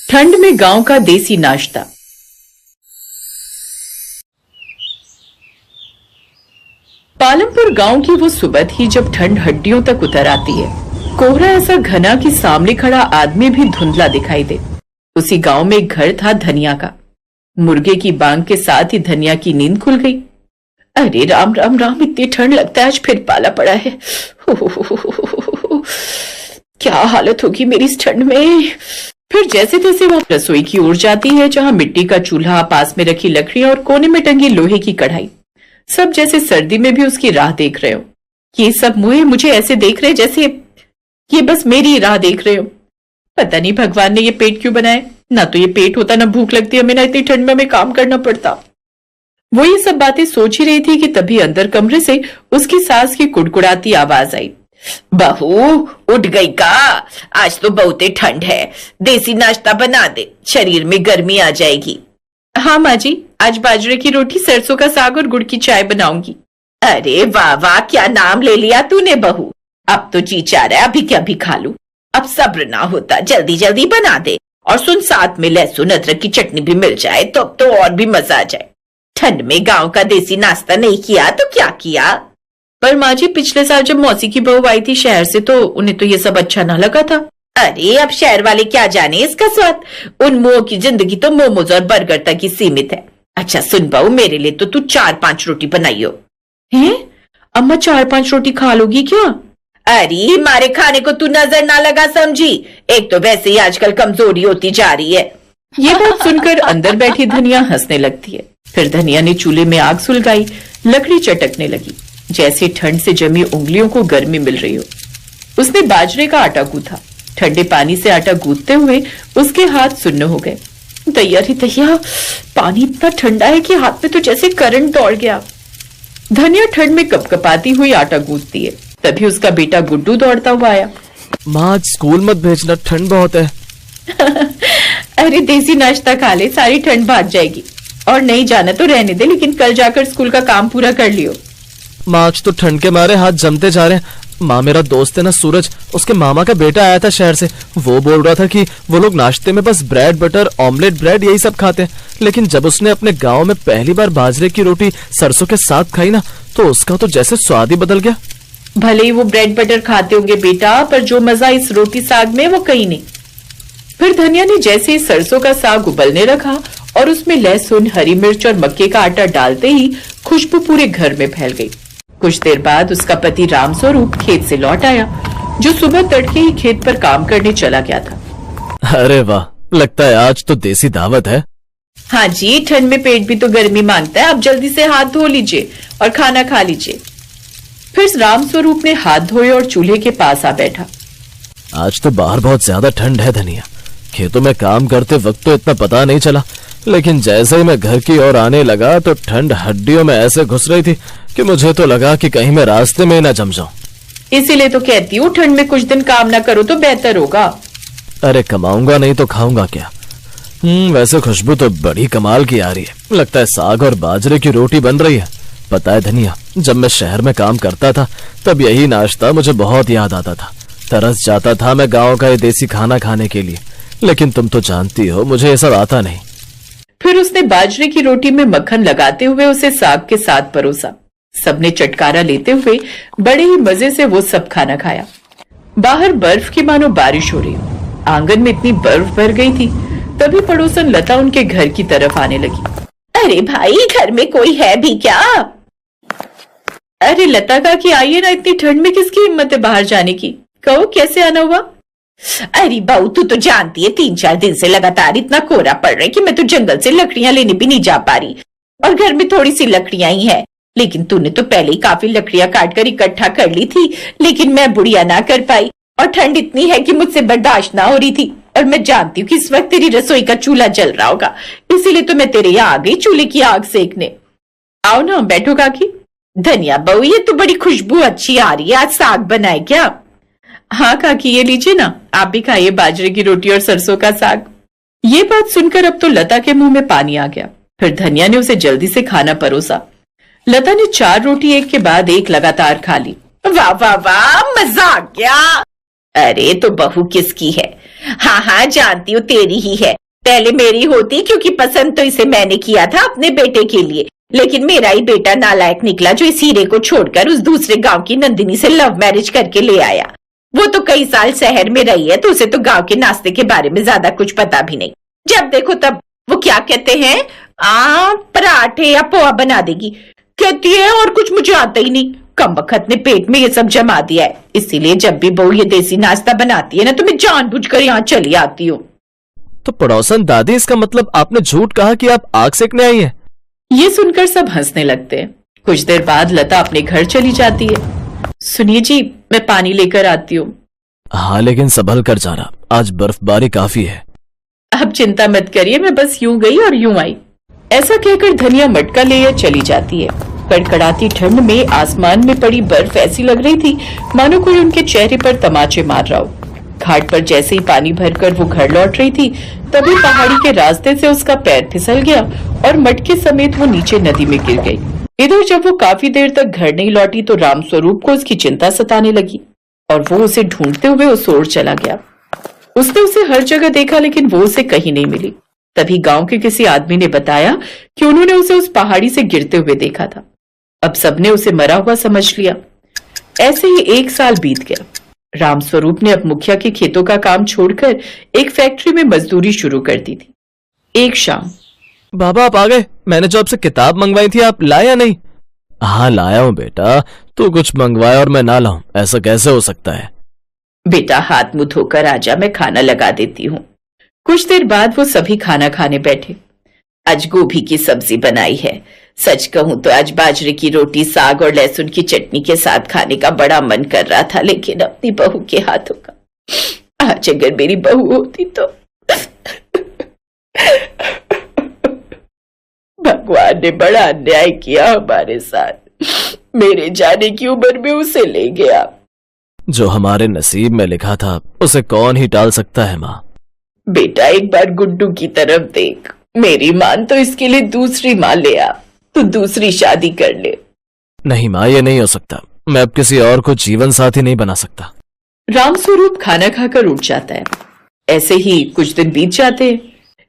ठंड में गांव का देसी नाश्ता। पालमपुर गांव की वो सुबह थी जब ठंड हड्डियों तक उतर आती है। कोहरा ऐसा घना कि सामने खड़ा आदमी भी धुंधला दिखाई दे। उसी गांव में एक घर था धनिया का। मुर्गे की बांग के साथ ही धनिया की नींद खुल गई। अरे राम राम राम, इतनी ठंड लगता है आज फिर पाला पड़ा है। क्या हालत होगी मेरी इस ठंड में। फिर जैसे तैसे वह रसोई की ओर जाती है, जहां मिट्टी का चूल्हा, पास में रखी लकड़ियां और कोने में टंगी लोहे की कढ़ाई, सब जैसे सर्दी में भी उसकी राह देख रहे हो। ये सब मुझे ऐसे देख रहे जैसे ये बस मेरी राह देख रहे हो। पता नहीं भगवान ने ये पेट क्यों बनाए। ना तो ये पेट होता, ना भूख लगती हमें, ना इतनी ठंड में हमें काम करना पड़ता। वो ये सब बातें सोच ही रही थी कि तभी अंदर कमरे से उसकी सास की कुड़कुड़ाती आवाज आई। बहू उठ गई का? आज तो बहुत ठंड है, देसी नाश्ता बना दे, शरीर में गर्मी आ जाएगी। हाँ माँ जी, आज बाजरे की रोटी, सरसों का साग और गुड़ की चाय बनाऊंगी। अरे वाह वाह, क्या नाम ले लिया तूने बहू। अब तो जी चाह रहा है अभी क्या भी खा लूं। अब सब्र ना होता, जल्दी जल्दी बना दे। और सुन, साथ में लहसुन अदरक की चटनी भी मिल जाए तो और भी मजा आ जाए। ठंड में गांव का देसी नाश्ता नहीं किया तो क्या किया? पर माँ जी, पिछले साल जब मौसी की बहू आई थी शहर से तो उन्हें तो ये सब अच्छा ना लगा था। अरे अब शहर वाले क्या जाने इसका स्वाद। उन मुंह की जिंदगी तो मोमोज और बर्गर तक ही सीमित है। अच्छा सुन बहू, मेरे लिए तो तू 4-5 रोटी बनाइयो। हैं? अम्मा 4-5 रोटी खा लोगी क्या? अरे मारे खाने को तू नजर ना लगा समझी। एक तो वैसे ही आजकल कमजोरी होती जा रही है। ये बात सुनकर अंदर बैठी धनिया हंसने लगती है। फिर धनिया ने चूल्हे में आग सुलगाई, लकड़ी चटकने लगी, जैसे ठंड से जमी उंगलियों को गर्मी मिल रही हो। उसने बाजरे का आटा गूंथा। ठंडे पानी से आटा गूंथते हुए उसके हाथ सुन्न हो गए। दैया रे दैया, पानी इतना ठंडा है कि हाथ में तो जैसे करंट दौड़ गया। धनिया ठंड में कपकपाती हुई आटा गूंथती है। तभी उसका बेटा गुड्डू दौड़ता हुआ आया। माँ, आज स्कूल मत भेजना, ठंड बहुत है। अरे देसी नाश्ता खा ले, सारी ठंड भाग जाएगी। और नहीं जाना तो रहने दे, लेकिन कल जाकर स्कूल का काम पूरा कर लियो। माँ, आज तो ठंड के मारे हाथ जमते जा रहे हैं। माँ, मेरा दोस्त है ना सूरज, उसके मामा का बेटा आया था शहर से। वो बोल रहा था कि वो लोग नाश्ते में बस ब्रेड बटर, ऑमलेट ब्रेड यही सब खाते हैं। लेकिन जब उसने अपने गांव में पहली बार बाजरे की रोटी सरसों के साथ खाई ना, तो उसका तो जैसे स्वाद ही बदल गया। भले ही वो ब्रेड बटर खाते होंगे बेटा, पर जो मजा इस रोटी साग में वो कहीं नहीं। फिर धनिया ने जैसे ही सरसों का साग उबलने रखा और उसमें लहसुन, हरी मिर्च और मक्के का आटा डालते ही खुशबू पूरे घर में फैल गई। कुछ देर बाद उसका पति रामस्वरूप खेत से लौट आया, जो सुबह तड़के ही खेत पर काम करने चला गया था। अरे वाह, लगता है आज तो देसी दावत है। हाँ जी, ठंड में पेट भी तो गर्मी मांगता है। अब जल्दी से हाथ धो लीजिए और खाना खा लीजिए। फिर रामस्वरूप ने हाथ धोए और चूल्हे के पास आ बैठा। आज तो बाहर बहुत ज्यादा ठंड है धनिया। खेतों में काम करते वक्त तो इतना पता नहीं चला, लेकिन जैसे ही मैं घर की ओर आने लगा तो ठंड हड्डियों में ऐसे घुस रही थी कि मुझे तो लगा कि कहीं मैं रास्ते में न जम जाऊं। इसीलिए तो कहती हूँ ठंड में कुछ दिन काम ना करो तो बेहतर होगा। अरे कमाऊंगा नहीं तो खाऊंगा क्या? वैसे खुशबू तो बड़ी कमाल की आ रही है। लगता है साग और बाजरे की रोटी बन रही है। पता है धनिया, जब मैं शहर में काम करता था तब यही नाश्ता मुझे बहुत याद आता था। तरस जाता था मैं गाँव का ये देसी खाना खाने के लिए। लेकिन तुम तो जानती हो मुझे ये सब आता नहीं। फिर उसने बाजरे की रोटी में मक्खन लगाते हुए उसे साग के साथ परोसा। सबने चटकारा लेते हुए बड़े ही मजे से वो सब खाना खाया। बाहर बर्फ की मानो बारिश हो रही हो। आंगन में इतनी बर्फ भर गई थी। तभी पड़ोसन लता उनके घर की तरफ आने लगी। अरे भाई, घर में कोई है भी क्या? अरे लता का कि आइए ना, इतनी ठंड में किसकी हिम्मत है बाहर जाने की। कहो कैसे आना हुआ? अरे बहू, तू तो जानती है 3-4 दिन से लगातार इतना कोहरा पड़ रहा है कि मैं तो जंगल से लकड़ियां लेने भी नहीं जा पा रही। और घर में थोड़ी सी लकड़ियां ही है। लेकिन तूने तो पहले ही काफी लकड़ियां काट कर इकट्ठा कर ली थी, लेकिन मैं बुढ़िया ना कर पाई। और ठंड इतनी है कि मुझसे बर्दाश्त ना हो रही थी। और मैं जानती हूँ कि इस वक्त तेरी रसोई का चूल्हा जल रहा होगा, इसीलिए तो मैं तेरे यहाँ आ गई चूल्हे की आग सेकने। आओ ना, बैठो काकी। धनिया बहू, ये तो बड़ी खुशबू अच्छी आ रही है। आज साग बनाए क्या? हाँ काकी, ये लीजिए ना, आप भी खाइए बाजरे की रोटी और सरसों का साग। ये बात सुनकर अब तो लता के मुंह में पानी आ गया। फिर धनिया ने उसे जल्दी से खाना परोसा। लता ने 4 रोटी एक के बाद एक लगातार खा ली। वाह वाह वाह, मजा आ गया। अरे तो बहू किसकी है? हाँ हाँ, जानती हूँ तेरी ही है। पहले मेरी होती, क्योंकि पसंद तो इसे मैंने किया था अपने बेटे के लिए, लेकिन मेरा ही बेटा नालायक निकला जो इस हीरे को छोड़कर उस दूसरे गांव की नंदिनी से लव मैरिज करके ले आया। वो तो कई साल शहर में रही है, तो उसे तो गांव के नाश्ते के बारे में ज्यादा कुछ पता भी नहीं। जब देखो तब वो क्या कहते हैं, पराठे या पोहा बना देगी कहती है, और कुछ मुझे आता ही नहीं। कमबख्त ने पेट में ये सब जमा दिया है, इसीलिए जब भी बहू ये देसी नाश्ता बनाती है ना, तो मैं जानबूझकर यहाँ चली आती हूँ। तो पड़ोसन दादी, इसका मतलब आपने झूठ कहा कि आप आग सेकने आई हैं? ये सुनकर सब हंसने लगते हैं। कुछ देर बाद लता अपने घर चली जाती है। सुनिए जी, मैं पानी लेकर आती हूँ। हाँ, लेकिन संभल कर जाना, आज बर्फबारी काफी है। आप चिंता मत करिए, मैं बस यूं गई और यूं आई। ऐसा कहकर धनिया मटका लेकर चली जाती है। कड़कड़ाती ठंड में आसमान में पड़ी बर्फ ऐसी लग रही थी मानो कोई उनके चेहरे पर तमाचे मार रहा हो। घाट पर जैसे ही पानी भरकर वो घर लौट रही थी, तभी पहाड़ी के रास्ते से उसका पैर फिसल गया और मटके समेत वो नीचे नदी में गिर गई। इधर जब वो काफी देर तक घर नहीं लौटी तो रामस्वरूप को उसकी चिंता सताने लगी और वो उसे ढूंढते हुए उस ओर चला गया। उसने उसे हर जगह देखा, लेकिन वो उसे कहीं नहीं मिली। तभी गांव के किसी आदमी ने बताया कि उन्होंने उसे उस पहाड़ी से गिरते हुए देखा था। अब सबने उसे मरा हुआ समझ लिया। ऐसे ही 1 साल बीत गया। रामस्वरूप ने अब मुखिया के खेतों का काम छोड़कर एक फैक्ट्री में मजदूरी शुरू कर दी थी। एक शाम, बाबा आप आ गए। मैंने जो आपसे किताब मंगवाई थी, आप लाए या नहीं? हाँ लाया हूँ बेटा। तू कुछ मंगवाया और मैं ना लाऊं, ऐसा कैसे हो सकता है? बेटा हाथ मुंह धोकर आजा, मैं खाना लगा देती हूँ। कुछ देर बाद वो सभी खाना खाने बैठे। आज गोभी की सब्जी बनाई है। सच कहूं तो आज बाजरे की रोटी, साग और लहसुन की चटनी के साथ खाने का बड़ा मन कर रहा था, लेकिन अपनी बहू के हाथों का। आज अगर मेरी बहू होती तो। भगवान ने बड़ा अन्याय किया हमारे साथ। मेरे जाने की उम्र में उसे ले गया। जो हमारे नसीब में लिखा था उसे कौन ही टाल सकता है माँ। बेटा एक बार गुड्डू की तरफ देख। मेरी मान तो इसके लिए दूसरी माँ ले आ। तू दूसरी शादी कर ले। नहीं माँ, ये नहीं हो सकता। मैं अब किसी और को जीवन साथी नहीं बना सकता। रामस्वरूप खाना खाकर उठ जाता है। ऐसे ही कुछ दिन बीत जाते हैं।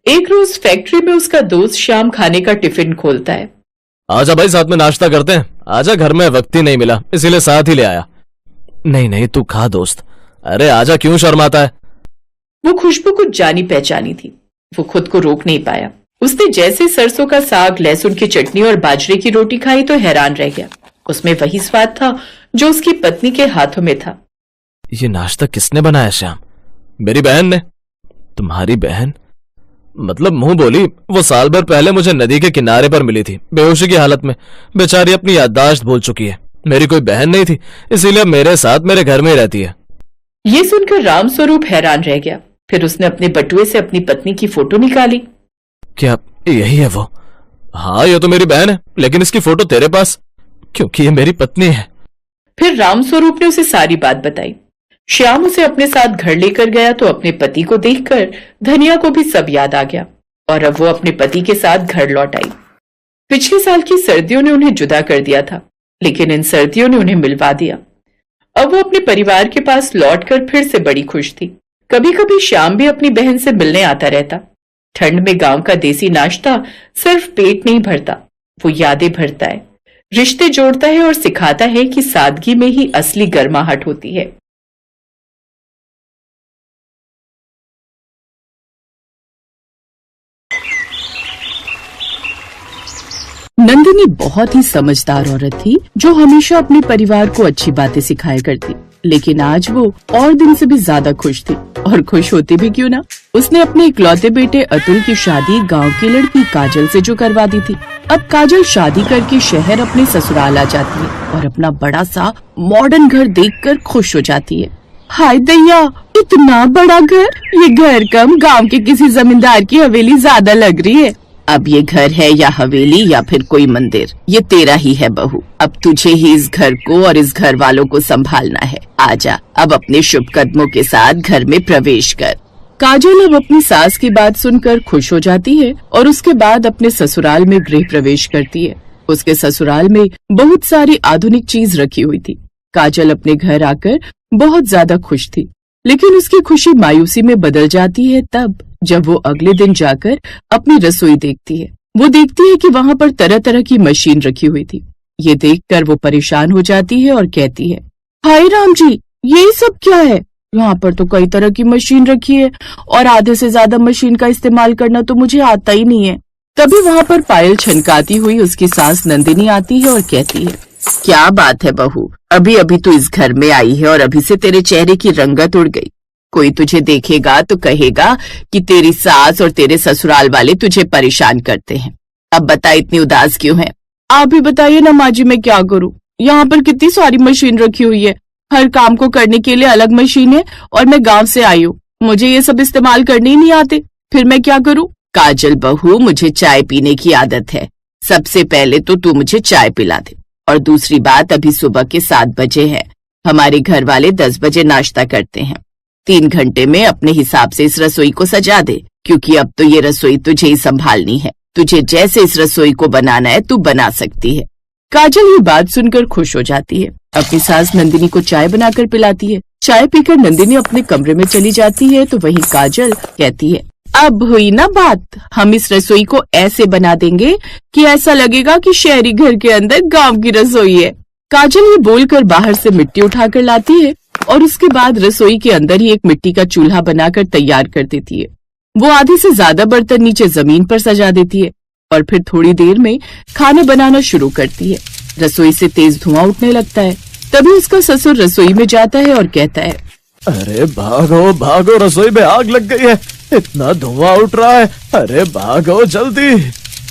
एक रोज फैक्ट्री में उसका दोस्त श्याम खाने का टिफिन खोलता है। आजा भाई, साथ में नाश्ता करते हैं। आजा, घर में वक्त ही नहीं मिला, इसीलिए साथ ही ले आया। नहीं नहीं, तू खा दोस्त। अरे आजा, क्यों शर्माता है? वो खुशबू कुछ जानी पहचानी थी। वो खुद को रोक नहीं पाया। उसने जैसे सरसों का साग, लहसुन की चटनी और बाजरे की रोटी खाई तो हैरान रह गया। उसमें वही स्वाद था जो उसकी पत्नी के हाथों में था। ये नाश्ता किसने बनाया श्याम? मेरी बहन ने। तुम्हारी बहन? मतलब मुंह बोली। वो साल भर पहले मुझे नदी के किनारे पर मिली थी, बेहोशी की हालत में। बेचारी अपनी याददाश्त भूल चुकी है। मेरी कोई बहन नहीं थी, इसीलिए मेरे साथ मेरे घर में ही रहती है। ये सुनकर रामस्वरूप हैरान रह गया। फिर उसने अपने बटुए से अपनी पत्नी की फोटो निकाली। क्या यही है वो? हाँ, ये तो मेरी बहन है, लेकिन इसकी फोटो तेरे पास, क्योंकि ये मेरी पत्नी है। फिर रामस्वरूप ने उसे सारी बात बताई। श्याम उसे अपने साथ घर लेकर गया तो अपने पति को देखकर धनिया को भी सब याद आ गया और अब वो अपने पति के साथ घर लौट आई। पिछले साल की सर्दियों ने उन्हें जुदा कर दिया था, लेकिन इन सर्दियों ने उन्हें मिलवा दिया। अब वो अपने परिवार के पास लौटकर फिर से बड़ी खुश थी। कभी कभी श्याम भी अपनी बहन से मिलने आता रहता। ठंड में गांव का देसी नाश्ता सिर्फ पेट नहीं भरता, वो यादें भरता है, रिश्ते जोड़ता है और सिखाता है कि सादगी में ही असली गर्माहट होती है। नंदिनी बहुत ही समझदार औरत थी जो हमेशा अपने परिवार को अच्छी बातें सिखाया करती, लेकिन आज वो और दिन से भी ज्यादा खुश थी। और खुश होती भी क्यों ना, उसने अपने इकलौते बेटे अतुल की शादी गांव की लड़की काजल से जो करवा दी थी। अब काजल शादी करके शहर अपने ससुराल आ जाती है और अपना बड़ा सा मॉडर्न घर देखकर खुश हो जाती है। हाय दैया, इतना बड़ा घर! ये घर कम गांव के किसी जमींदार की हवेली ज्यादा लग रही है। अब ये घर है या हवेली या फिर कोई मंदिर, ये तेरा ही है बहू। अब तुझे ही इस घर को और इस घर वालों को संभालना है। आजा, अब अपने शुभ कदमों के साथ घर में प्रवेश कर। काजल अब अपनी सास की बात सुनकर खुश हो जाती है और उसके बाद अपने ससुराल में गृह प्रवेश करती है। उसके ससुराल में बहुत सारी आधुनिक चीज रखी हुई थी। काजल अपने घर आकर बहुत ज्यादा खुश थी, लेकिन उसकी खुशी मायूसी में बदल जाती है तब जब वो अगले दिन जाकर अपनी रसोई देखती है। वो देखती है कि वहाँ पर तरह तरह की मशीन रखी हुई थी। ये देखकर वो परेशान हो जाती है और कहती है, हाय राम जी, ये सब क्या है? यहाँ पर तो कई तरह की मशीन रखी है और आधे से ज्यादा मशीन का इस्तेमाल करना तो मुझे आता ही नहीं है। तभी वहाँ पर पायल छनकाती हुई उसकी सास नंदिनी आती है और कहती है, क्या बात है बहू, अभी अभी तू इस घर में आई है और अभी से तेरे चेहरे की रंगत उड़ गई। कोई तुझे देखेगा तो कहेगा कि तेरी सास और तेरे ससुराल वाले तुझे परेशान करते हैं। अब बता, इतनी उदास क्यों है? आप ही बताइए ना माँ जी, मैं क्या करूँ? यहाँ पर कितनी सारी मशीन रखी हुई है, हर काम को करने के लिए अलग मशीन है और मैं गांव से आई हूँ, मुझे ये सब इस्तेमाल करने ही नहीं आते, फिर मैं क्या करूँ? काजल बहू, मुझे चाय पीने की आदत है। सबसे पहले तो तू मुझे चाय पिला दे, और दूसरी बात, अभी सुबह के 7 बजे है। हमारे घर वाले 10 बजे नाश्ता करते हैं। 3 घंटे में अपने हिसाब से इस रसोई को सजा दे, क्योंकि अब तो ये रसोई तुझे ही संभालनी है। तुझे जैसे इस रसोई को बनाना है तू बना सकती है। काजल ये बात सुनकर खुश हो जाती है, अपनी सास नंदिनी को चाय बनाकर पिलाती है। चाय पीकर नंदिनी अपने कमरे में चली जाती है तो वहीं काजल कहती है, अब हुई ना बात, हम इस रसोई को ऐसे बना देंगे कि ऐसा लगेगा कि शहरी घर के अंदर गांव की रसोई है। काजल ये बोलकर बाहर से मिट्टी उठाकर लाती है और उसके बाद रसोई के अंदर ही एक मिट्टी का चूल्हा बनाकर तैयार कर देती है। वो आधे से ज्यादा बर्तन नीचे जमीन पर सजा देती है और फिर थोड़ी देर में खाना बनाना शुरू करती है। रसोई से तेज धुआं उठने लगता है। तभी उसका ससुर रसोई में जाता है और कहता है, अरे भागो भागो, रसोई में आग लग गई है, इतना धुआं उठ रहा है, अरे भागो जल्दी।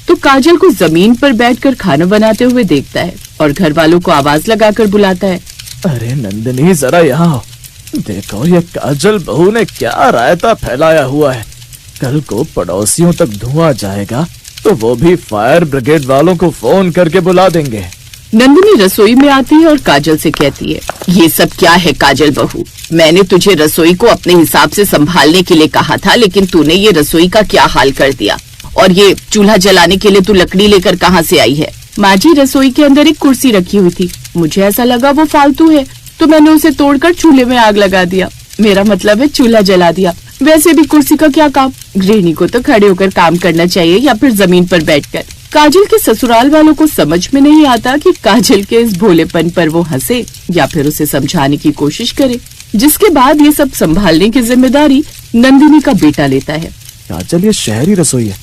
तो काजल को जमीन पर बैठकर खाना बनाते हुए देखता है और घर वालों को आवाज लगाकर बुलाता है, अरे नंदिनी, जरा यहाँ आओ, देखो ये काजल बहू ने क्या रायता फैलाया हुआ है। कल को पड़ोसियों तक धुआं जाएगा तो वो भी फायर ब्रिगेड वालों को फोन करके बुला देंगे। नंदिनी रसोई में आती है और काजल से कहती है, ये सब क्या है काजल बहू? मैंने तुझे रसोई को अपने हिसाब से संभालने के लिए कहा था, लेकिन तूने ये रसोई का क्या हाल कर दिया। और ये चूल्हा जलाने के लिए तू लकड़ी लेकर कहाँ से आई है? माँ जी, रसोई के अंदर एक कुर्सी रखी हुई थी, मुझे ऐसा लगा वो फालतू है तो मैंने उसे तोड़कर चूल्हे में आग लगा दिया। मेरा मतलब है चूल्हा जला दिया। वैसे भी कुर्सी का क्या काम, गृहिणी को तो खड़े होकर काम करना चाहिए या फिर जमीन पर बैठकर। काजल के ससुराल वालों को समझ में नहीं आता कि काजल के इस भोलेपन पर वो हंसे या फिर उसे समझाने की कोशिश करे, जिसके बाद ये सब संभालने की जिम्मेदारी नंदिनी का बेटा लेता है। काजल, ये शहरी रसोई है,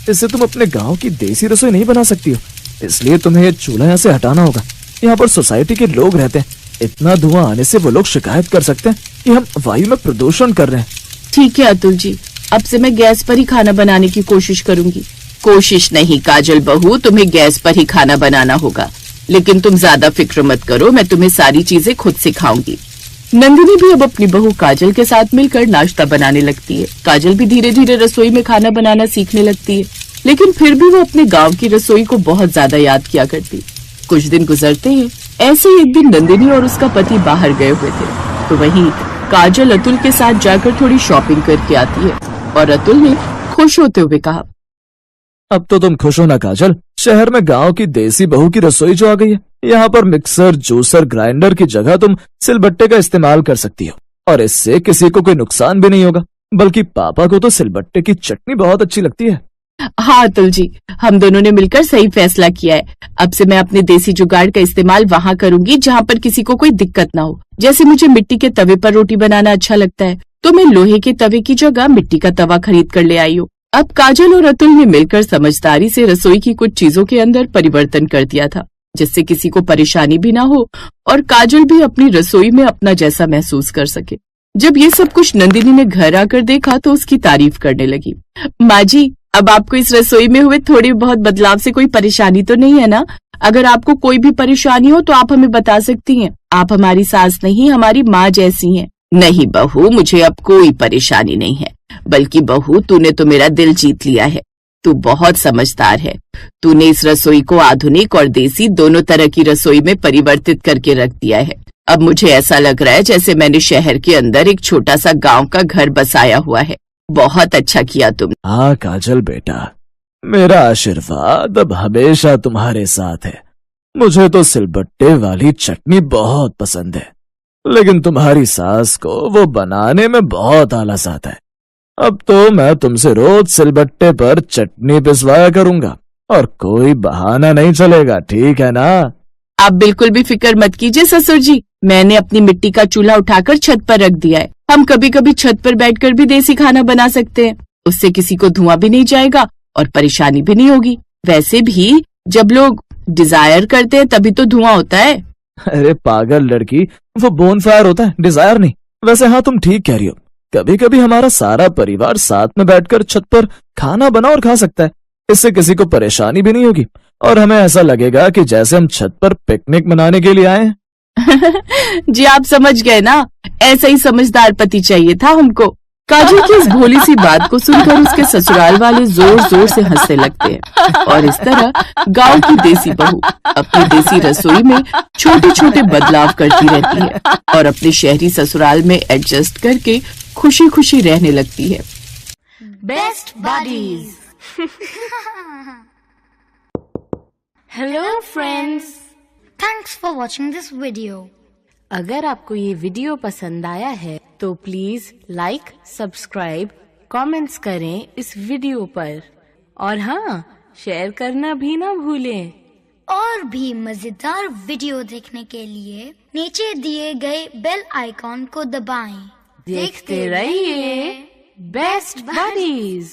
इससे तुम अपने गांव की देसी रसोई नहीं बना सकती हो, इसलिए तुम्हें ये चूल्हा यहाँ से हटाना होगा। यहाँ पर सोसाइटी के लोग रहते हैं, इतना धुआं आने से वो लोग शिकायत कर सकते हैं कि हम वायु में प्रदूषण कर रहे हैं। ठीक है अतुल जी, अब से मैं गैस पर ही खाना बनाने की कोशिश करूंगी। कोशिश नहीं काजल बहू, तुम्हें गैस पर ही खाना बनाना होगा, लेकिन तुम ज्यादा फिक्र मत करो, मैं तुम्हें सारी चीजें खुद सिखाऊंगी। नंदिनी भी अब अपनी बहू काजल के साथ मिलकर नाश्ता बनाने लगती है। काजल भी धीरे धीरे रसोई में खाना बनाना सीखने लगती है, लेकिन फिर भी वो अपने गांव की रसोई को बहुत ज्यादा याद किया करती। कुछ दिन गुजरते हैं। ऐसे ही एक दिन नंदिनी और उसका पति बाहर गए हुए थे, तो वहीं काजल अतुल के साथ जाकर थोड़ी शॉपिंग करके आती है और अतुल ने खुश होते हुए कहा, अब तो तुम खुश हो ना काजल, शहर में गांव की देसी बहू की रसोई जो आ गई है। यहाँ पर मिक्सर, जूसर, ग्राइंडर की जगह तुम सिलबट्टे का इस्तेमाल कर सकती हो और इससे किसी को कोई नुकसान भी नहीं होगा। बल्कि पापा को तो सिलबट्टे की चटनी बहुत अच्छी लगती है। हाँ अतुल जी, हम दोनों ने मिलकर सही फैसला किया है। अब से मैं अपने देसी जुगाड़ का इस्तेमाल वहाँ करूंगी जहाँ पर किसी को कोई दिक्कत ना हो। जैसे मुझे मिट्टी के तवे पर रोटी बनाना अच्छा लगता है, तो मैं लोहे के तवे की जगह मिट्टी का तवा खरीद कर ले आई हूँ। अब काजल और अतुल ने मिलकर समझदारी से रसोई की कुछ चीजों के अंदर परिवर्तन कर दिया था, जिससे किसी को परेशानी भी ना हो और काजल भी अपनी रसोई में अपना जैसा महसूस कर सके। जब ये सब कुछ नंदिनी ने घर आकर देखा तो उसकी तारीफ करने लगी। माँ जी, अब आपको इस रसोई में हुए थोड़ी बहुत बदलाव से कोई परेशानी तो नहीं है ना? अगर आपको कोई भी परेशानी हो तो आप हमें बता सकती हैं। आप हमारी सास नहीं, हमारी माँ जैसी हैं। नहीं बहू, मुझे अब कोई परेशानी नहीं है। बल्कि बहू, तूने तो मेरा दिल जीत लिया है। तू बहुत समझदार है। तूने इस रसोई को आधुनिक और देसी दोनों तरह की रसोई में परिवर्तित करके रख दिया है। अब मुझे ऐसा लग रहा है जैसे मैंने शहर के अंदर एक छोटा सा गांव का घर बसाया हुआ है। बहुत अच्छा किया तुम। हाँ काजल बेटा, मेरा आशीर्वाद अब हमेशा तुम्हारे साथ है। मुझे तो सिलबट्टे वाली चटनी बहुत पसंद है। लेकिन तुम्हारी सास को वो बनाने में बहुत आलस आता है। अब तो मैं तुमसे रोज सिलबट्टे पर चटनी पिसवाया करूंगा और कोई बहाना नहीं चलेगा, ठीक है ना? आप बिल्कुल भी फिक्र मत कीजिए ससुर जी, मैंने अपनी मिट्टी का चूल्हा उठाकर छत पर रख दिया है। हम कभी कभी छत पर बैठकर भी देसी खाना बना सकते हैं। उससे किसी को धुआं भी नहीं जाएगा और परेशानी भी नहीं होगी। वैसे भी जब लोग डिजायर करते हैं तभी तो धुआं होता है। अरे पागल लड़की, वो बोनफायर होता है, डिजायर नहीं। वैसे हाँ, तुम ठीक कह रही हो। कभी कभी हमारा सारा परिवार साथ में बैठकर छत पर खाना बना और खा सकता है। इससे किसी को परेशानी भी नहीं होगी और हमें ऐसा लगेगा कि जैसे हम छत पर पिकनिक मनाने के लिए आए हैं। जी आप समझ गए ना, ऐसा ही समझदार पति चाहिए था हमको। काजल की इस भोली सी बात को सुनकर उसके ससुराल वाले जोर जोर से हंसने लगते हैं और इस तरह गांव की देसी बहू अपनी देसी रसोई में छोटे छोटे बदलाव करती रहती है और अपने शहरी ससुराल में एडजस्ट करके खुशी खुशी रहने लगती है। Best buddies. Hello friends, thanks for watching this video. अगर आपको ये वीडियो पसंद आया है तो प्लीज लाइक, सब्सक्राइब, कमेंट्स करें इस वीडियो पर और हाँ, शेयर करना भी ना भूलें। और भी मजेदार वीडियो देखने के लिए नीचे दिए गए बेल आइकॉन को दबाएं। देखते रहिए बेस्ट बडीज।